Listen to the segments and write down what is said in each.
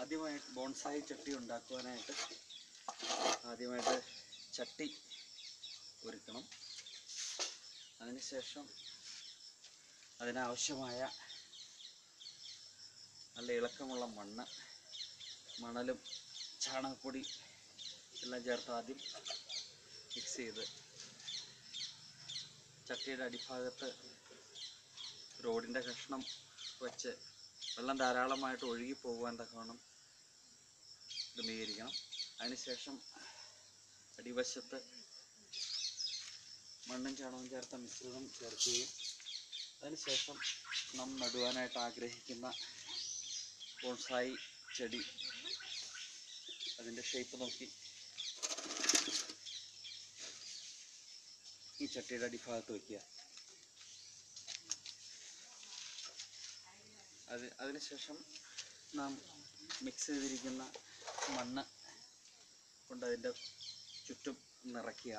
ആദ്യമായിട്ട് ബോൺസായി ചട്ടി ഉണ്ടാക്കുവാനായിട്ട് ആദ്യമായിട്ട് ചട്ടി ഒരുക്കണം. അതിനുശേഷം അതിനാവശ്യമായ നല്ല ഇളക്കമുള്ള മണലും ചാണകപ്പൊടി എല്ലാം ചേർത്ത് ആദ്യം മിക്സ് ചെയ്ത് ചട്ടിയുടെ അടിഭാഗത്ത് റോഡിൻ്റെ കഷ്ണം വെച്ച് വെള്ളം ധാരാളമായിട്ട് ഒഴുകി പോകുവാൻ തക്കവണ്ണം ക്രമീകരിക്കണം. അതിനുശേഷം അടിവശത്ത് മണ്ണും ചാണകവും ചേർത്ത മിശ്രിതം ചേർക്കുകയും അതിനുശേഷം നാം നടുവാനായിട്ട് ആഗ്രഹിക്കുന്ന ബോൺസായി ചെടി അതിൻ്റെ ഷേപ്പ് നോക്കി ഈ ചട്ടിയുടെ അടിഭാഗത്ത് വയ്ക്കുക. അതിനുശേഷം നാം മിക്സ് ചെയ്തിരിക്കുന്ന മണ്ണ് കൊണ്ട് അതിൻ്റെ ചുറ്റും നിറയ്ക്കുക.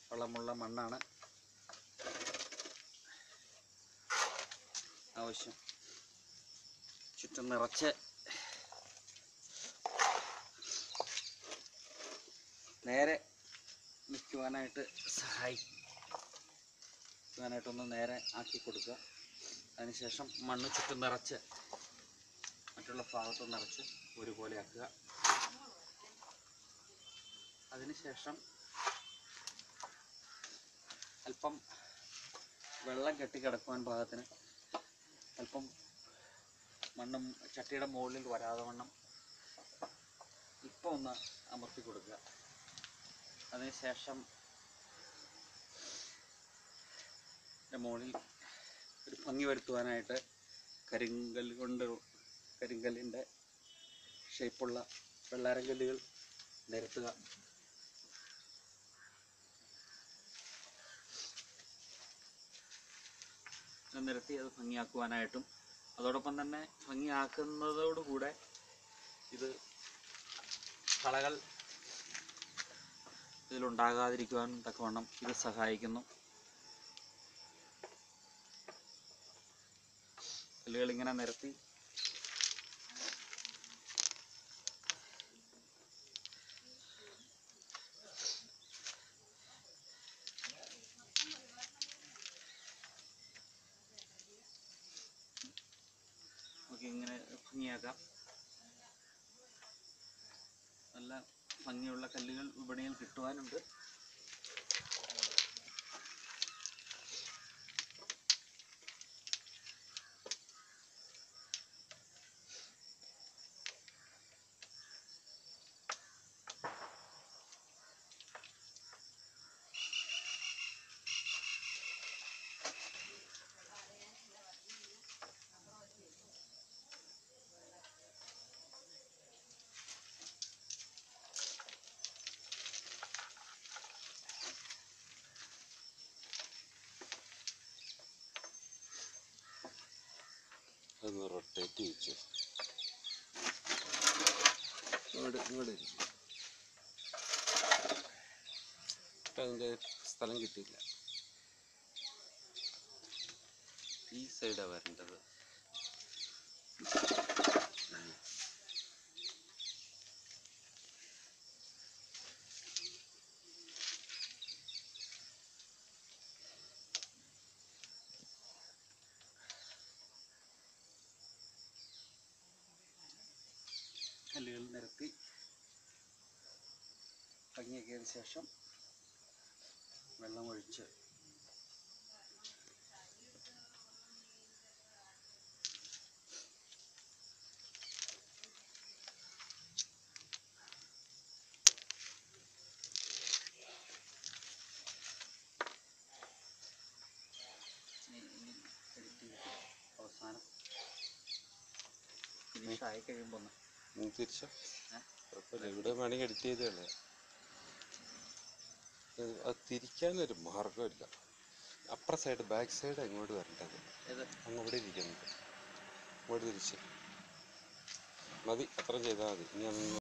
വളമുള്ള മണ്ണാണ് ആവശ്യം. ചുറ്റും നിറച്ച് നേരെ നിൽക്കുവാനായിട്ട് സഹായിക്കുവാനായിട്ടൊന്ന് നേരെ ആക്കി കൊടുക്കുക. അതിനുശേഷം മണ്ണ് ചുറ്റും നിറച്ച് മറ്റുള്ള ഭാഗത്ത് നിറച്ച് ഒരുപോലെ ആക്കുക. അതിനുശേഷം അല്പം വെള്ളം കെട്ടിക്കിടക്കുവാൻ പാകത്തിന് അല്പം മണ്ണും ചട്ടിയുടെ മുകളിൽ വരാതെ വണ്ണം ഇപ്പം ഒന്ന് അമർത്തി കൊടുക്കുക. അതിനുശേഷം മുകളിൽ ഒരു ഭംഗി വരുത്തുവാനായിട്ട് കരിങ്കല്ലിൻ്റെ ഷേപ്പുള്ള വെള്ളാരങ്കല്ലുകൾ നിരത്തുക. നിരത്തി അത് ഭംഗിയാക്കുവാനായിട്ടും അതോടൊപ്പം തന്നെ ഭംഗിയാക്കുന്നതോടുകൂടെ ഇത് കളകൾ ഇതിലുണ്ടാകാതിരിക്കുവാൻ തക്കവണ്ണം ഇത് സഹായിക്കുന്നു. കല്ലുകൾ ഇങ്ങനെ നിരത്തി ഇങ്ങനെ ഭംഗിയാക്കാം. നല്ല ഭംഗിയുള്ള കല്ലുകൾ വിപണിയിൽ കിട്ടുവാനുണ്ട്. അതൊന്ന് റൊട്ടേറ്റ് ചെയ്യിച്ചു ഇങ്ങോട്ട് ഇരിക്കും. അതിൻ്റെ സ്ഥലം കിട്ടിയില്ല. ഈ സൈഡാണ് വരേണ്ടത്. കല്ലുകൾ നിരത്തി ഭംഗിയാക്കിയതിന് ശേഷം വെള്ളമൊഴിച്ച് അവസാനം ഫിനിഷായി കഴിയുമ്പോൾ തിരിച്ചോ കുഴപ്പമില്ല. ഇവിടെ വേണമെങ്കിൽ എഡിറ്റ് ചെയ്തല്ലേ. അത് തിരിക്കാനൊരു മാർഗമില്ല. അപ്പുറ സൈഡ് ബാക്ക് സൈഡ് അങ്ങോട്ട് വരേണ്ടത്. അങ്ങോട്ട് ഇരിക്കുന്നത് ഇങ്ങോട്ട് തിരിച്ച് മതി. അത്രയും ചെയ്താൽ മതി. ഇനി